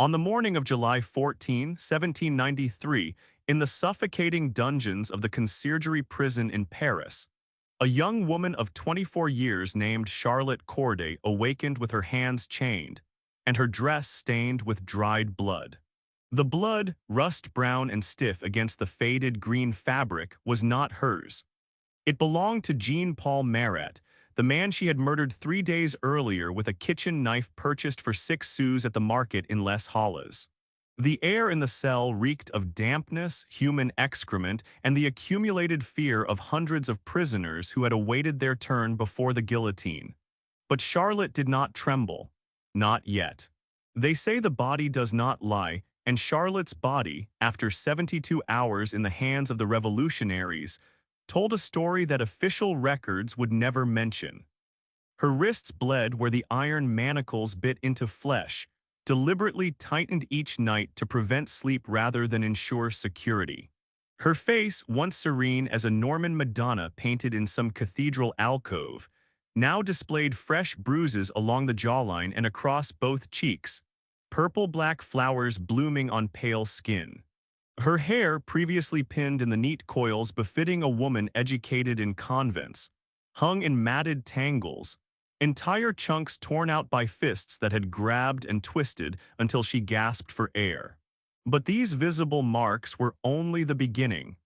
On the morning of July 14, 1793, in the suffocating dungeons of the Conciergerie prison in Paris, a young woman of 24 years named Charlotte Corday awakened with her hands chained and her dress stained with dried blood. The blood, rust-brown and stiff against the faded green fabric, was not hers. It belonged to Jean-Paul Marat, the man she had murdered 3 days earlier with a kitchen knife purchased for 6 sous at the market in Les Halles. The air in the cell reeked of dampness, human excrement, and the accumulated fear of hundreds of prisoners who had awaited their turn before the guillotine. But Charlotte did not tremble. Not yet. They say the body does not lie, and Charlotte's body, after 72 hours in the hands of the revolutionaries, told a story that official records would never mention. Her wrists bled where the iron manacles bit into flesh, deliberately tightened each night to prevent sleep rather than ensure security. Her face, once serene as a Norman Madonna painted in some cathedral alcove, now displayed fresh bruises along the jawline and across both cheeks, purple-black flowers blooming on pale skin. Her hair, previously pinned in the neat coils befitting a woman educated in convents, hung in matted tangles, entire chunks torn out by fists that had grabbed and twisted until she gasped for air. But these visible marks were only the beginning.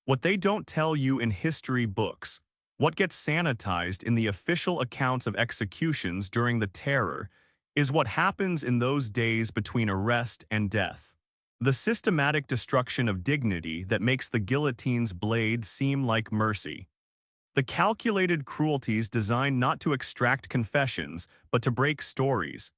What they don't tell you in history books, what gets sanitized in the official accounts of executions during the Terror, is what happens in those days between arrest and death. The systematic destruction of dignity that makes the guillotine's blade seem like mercy. The calculated cruelties designed not to extract confessions, but to break stories,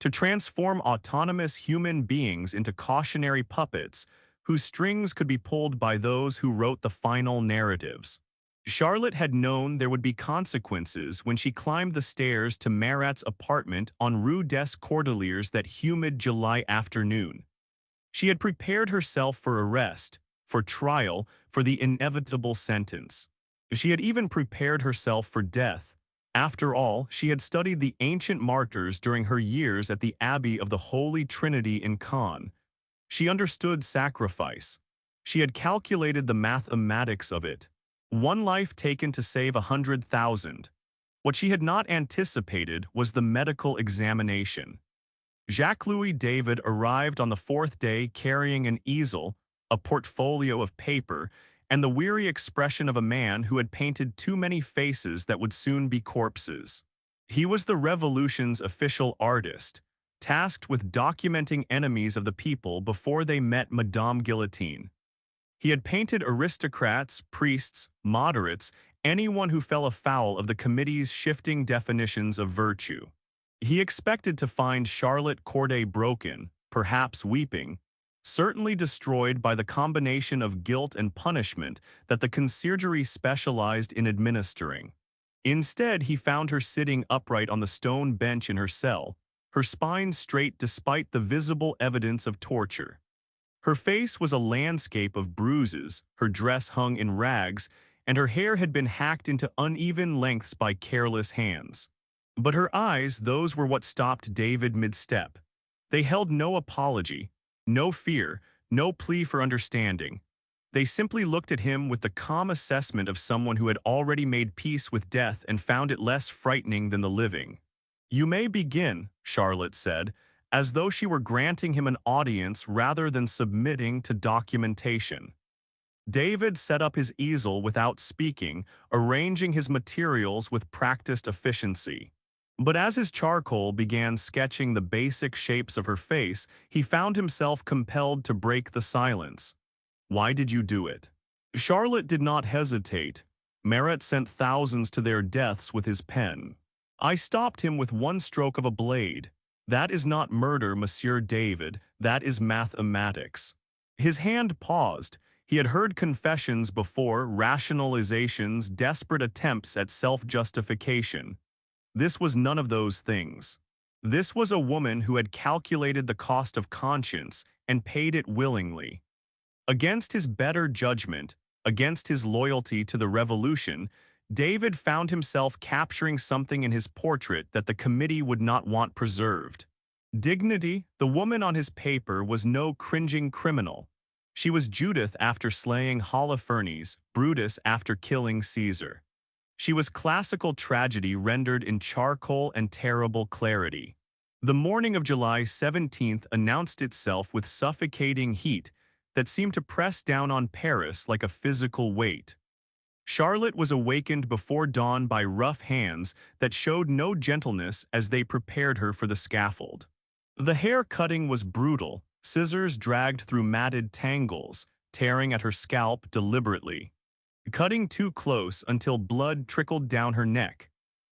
to transform autonomous human beings into cautionary puppets whose strings could be pulled by those who wrote the final narratives. Charlotte had known there would be consequences when she climbed the stairs to Marat's apartment on Rue des Cordeliers that humid July afternoon. She had prepared herself for arrest, for trial, for the inevitable sentence. She had even prepared herself for death. After all, she had studied the ancient martyrs during her years at the Abbey of the Holy Trinity in Caen. She understood sacrifice. She had calculated the mathematics of it. One life taken to save 100,000. What she had not anticipated was the medical examination. Jacques-Louis David arrived on the fourth day carrying an easel, a portfolio of paper, and the weary expression of a man who had painted too many faces that would soon be corpses. He was the Revolution's official artist, tasked with documenting enemies of the people before they met Madame Guillotine. He had painted aristocrats, priests, moderates, anyone who fell afoul of the committee's shifting definitions of virtue. He expected to find Charlotte Corday broken, perhaps weeping, certainly destroyed by the combination of guilt and punishment that the Conciergerie specialized in administering. Instead, he found her sitting upright on the stone bench in her cell, her spine straight despite the visible evidence of torture. Her face was a landscape of bruises, her dress hung in rags, and her hair had been hacked into uneven lengths by careless hands. But her eyes, those were what stopped David mid-step. They held no apology, no fear, no plea for understanding. They simply looked at him with the calm assessment of someone who had already made peace with death and found it less frightening than the living. "You may begin," Charlotte said, as though she were granting him an audience rather than submitting to documentation. David set up his easel without speaking, arranging his materials with practiced efficiency. But as his charcoal began sketching the basic shapes of her face, he found himself compelled to break the silence. "Why did you do it?" Charlotte did not hesitate. Marat sent thousands to their deaths with his pen. "I stopped him with one stroke of a blade. That is not murder, Monsieur David, that is mathematics." His hand paused. He had heard confessions before, rationalizations, desperate attempts at self-justification. This was none of those things. This was a woman who had calculated the cost of conscience and paid it willingly. Against his better judgment, against his loyalty to the revolution, David found himself capturing something in his portrait that the committee would not want preserved. Dignity, the woman on his paper, was no cringing criminal. She was Judith after slaying Holofernes, Brutus after killing Caesar. She was classical tragedy rendered in charcoal and terrible clarity. The morning of July 17th announced itself with suffocating heat that seemed to press down on Paris like a physical weight. Charlotte was awakened before dawn by rough hands that showed no gentleness as they prepared her for the scaffold. The hair cutting was brutal, scissors dragged through matted tangles, tearing at her scalp deliberately, cutting too close until blood trickled down her neck.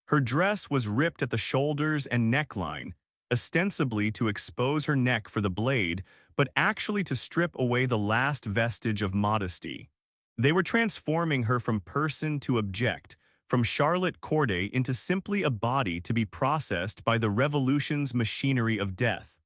Her dress was ripped at the shoulders and neckline, ostensibly to expose her neck for the blade, but actually to strip away the last vestige of modesty. They were transforming her from person to object, from Charlotte Corday into simply a body to be processed by the revolution's machinery of death.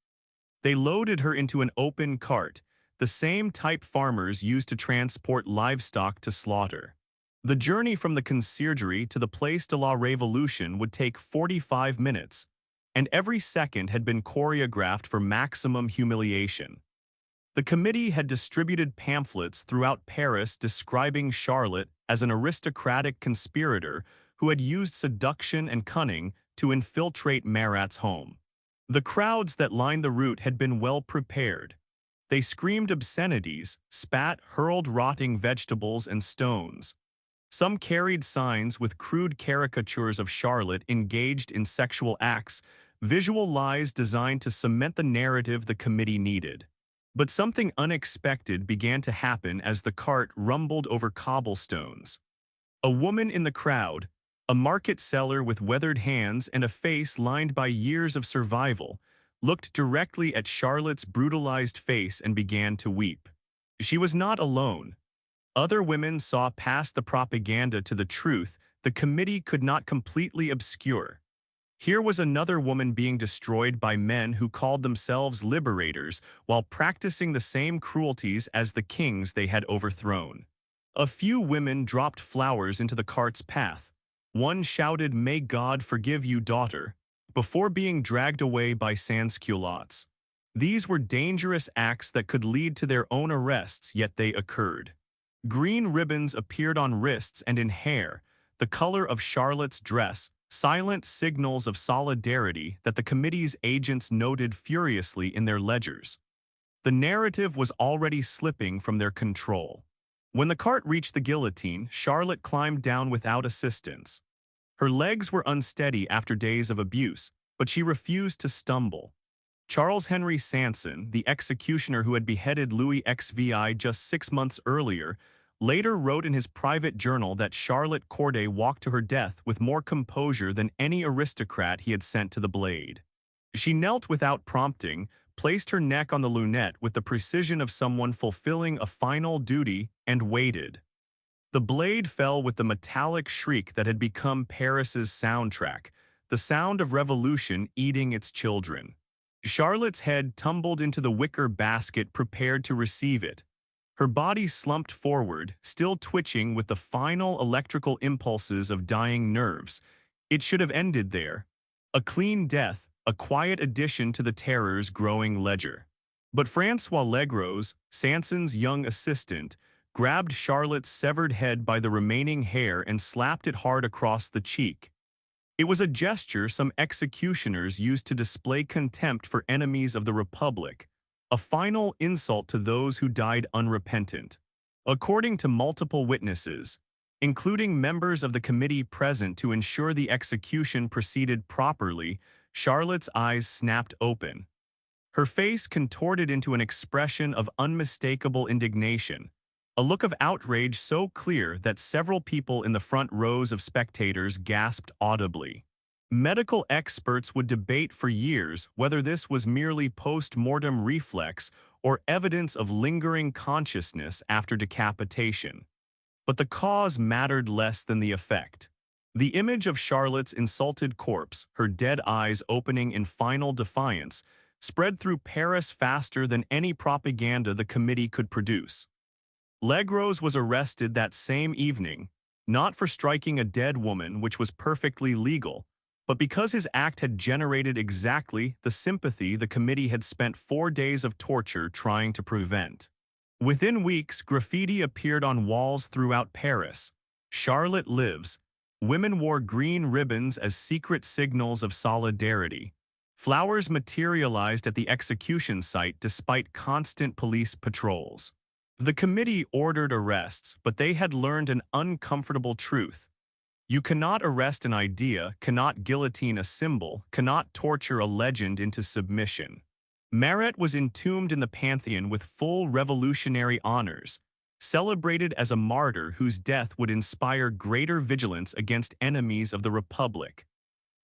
They loaded her into an open cart, the same type farmers used to transport livestock to slaughter. The journey from the conciergerie to the Place de la Révolution would take 45 minutes, and every second had been choreographed for maximum humiliation. The committee had distributed pamphlets throughout Paris describing Charlotte as an aristocratic conspirator who had used seduction and cunning to infiltrate Marat's home. The crowds that lined the route had been well prepared. They screamed obscenities, spat, hurled rotting vegetables and stones. Some carried signs with crude caricatures of Charlotte engaged in sexual acts, visual lies designed to cement the narrative the committee needed. But something unexpected began to happen as the cart rumbled over cobblestones. A woman in the crowd, a market seller with weathered hands and a face lined by years of survival, looked directly at Charlotte's brutalized face and began to weep. She was not alone. Other women saw past the propaganda to the truth the committee could not completely obscure. Here was another woman being destroyed by men who called themselves liberators while practicing the same cruelties as the kings they had overthrown. A few women dropped flowers into the cart's path. One shouted, "May God forgive you, daughter," before being dragged away by sans-culottes. These were dangerous acts that could lead to their own arrests, yet they occurred. Green ribbons appeared on wrists and in hair, the color of Charlotte's dress, silent signals of solidarity that the committee's agents noted furiously in their ledgers. The narrative was already slipping from their control. When the cart reached the guillotine, Charlotte climbed down without assistance. Her legs were unsteady after days of abuse, but she refused to stumble. Charles Henry Sanson, the executioner who had beheaded Louis XVI just 6 months earlier, later wrote in his private journal that Charlotte Corday walked to her death with more composure than any aristocrat he had sent to the blade. She knelt without prompting, placed her neck on the lunette with the precision of someone fulfilling a final duty, and waited. The blade fell with the metallic shriek that had become Paris's soundtrack, the sound of revolution eating its children. Charlotte's head tumbled into the wicker basket prepared to receive it. Her body slumped forward, still twitching with the final electrical impulses of dying nerves. It should have ended there. A clean death, a quiet addition to the terror's growing ledger. But François Legros, Sanson's young assistant, grabbed Charlotte's severed head by the remaining hair and slapped it hard across the cheek. It was a gesture some executioners used to display contempt for enemies of the Republic, a final insult to those who died unrepentant. According to multiple witnesses, including members of the committee present to ensure the execution proceeded properly, Charlotte's eyes snapped open. Her face contorted into an expression of unmistakable indignation, a look of outrage so clear that several people in the front rows of spectators gasped audibly. Medical experts would debate for years whether this was merely post-mortem reflex or evidence of lingering consciousness after decapitation. But the cause mattered less than the effect. The image of Charlotte's insulted corpse, her dead eyes opening in final defiance, spread through Paris faster than any propaganda the committee could produce. Legros was arrested that same evening, not for striking a dead woman, which was perfectly legal, But because his act had generated exactly the sympathy the committee had spent 4 days of torture trying to prevent. Within weeks, graffiti appeared on walls throughout Paris. Charlotte lives. Women wore green ribbons as secret signals of solidarity. Flowers materialized at the execution site despite constant police patrols. The committee ordered arrests, but they had learned an uncomfortable truth. You cannot arrest an idea, cannot guillotine a symbol, cannot torture a legend into submission. Marat was entombed in the Pantheon with full revolutionary honors, celebrated as a martyr whose death would inspire greater vigilance against enemies of the Republic.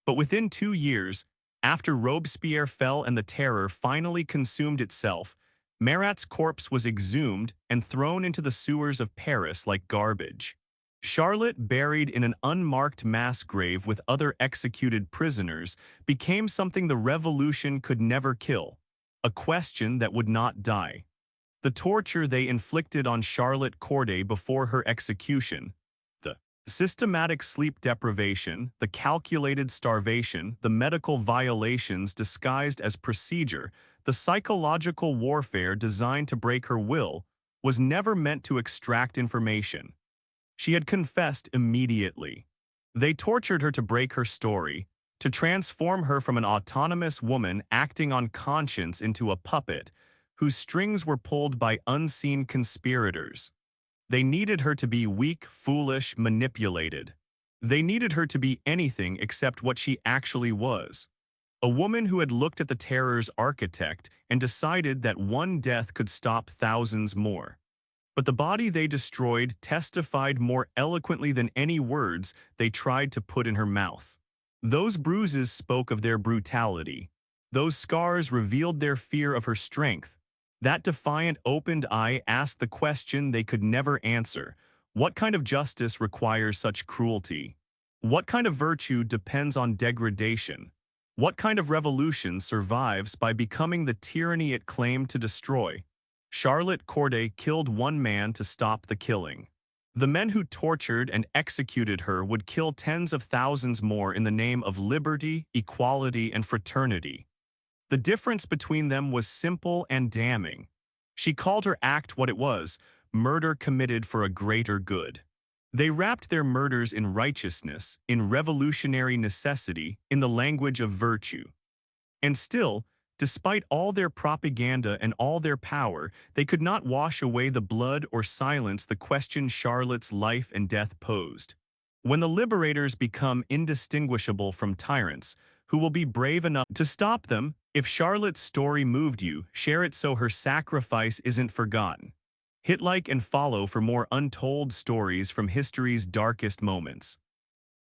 But within 2 years, after Robespierre fell and the terror finally consumed itself, Marat's corpse was exhumed and thrown into the sewers of Paris like garbage. Charlotte, buried in an unmarked mass grave with other executed prisoners, became something the revolution could never kill, a question that would not die. The torture they inflicted on Charlotte Corday before her execution, the systematic sleep deprivation, the calculated starvation, the medical violations disguised as procedure, the psychological warfare designed to break her will, was never meant to extract information. She had confessed immediately. They tortured her to break her story, to transform her from an autonomous woman acting on conscience into a puppet whose strings were pulled by unseen conspirators. They needed her to be weak, foolish, manipulated. They needed her to be anything except what she actually was. A woman who had looked at the terror's architect and decided that one death could stop thousands more. But the body they destroyed testified more eloquently than any words they tried to put in her mouth. Those bruises spoke of their brutality. Those scars revealed their fear of her strength. That defiant opened eye asked the question they could never answer. What kind of justice requires such cruelty? What kind of virtue depends on degradation? What kind of revolution survives by becoming the tyranny it claimed to destroy? Charlotte Corday killed one man to stop the killing. The men who tortured and executed her would kill tens of thousands more in the name of liberty, equality, and fraternity. The difference between them was simple and damning. She called her act what it was, murder committed for a greater good. They wrapped their murders in righteousness, in revolutionary necessity, in the language of virtue. And still, despite all their propaganda and all their power, they could not wash away the blood or silence the question Charlotte's life and death posed. When the liberators become indistinguishable from tyrants, who will be brave enough to stop them? If Charlotte's story moved you, share it so her sacrifice isn't forgotten. Hit like and follow for more untold stories from history's darkest moments.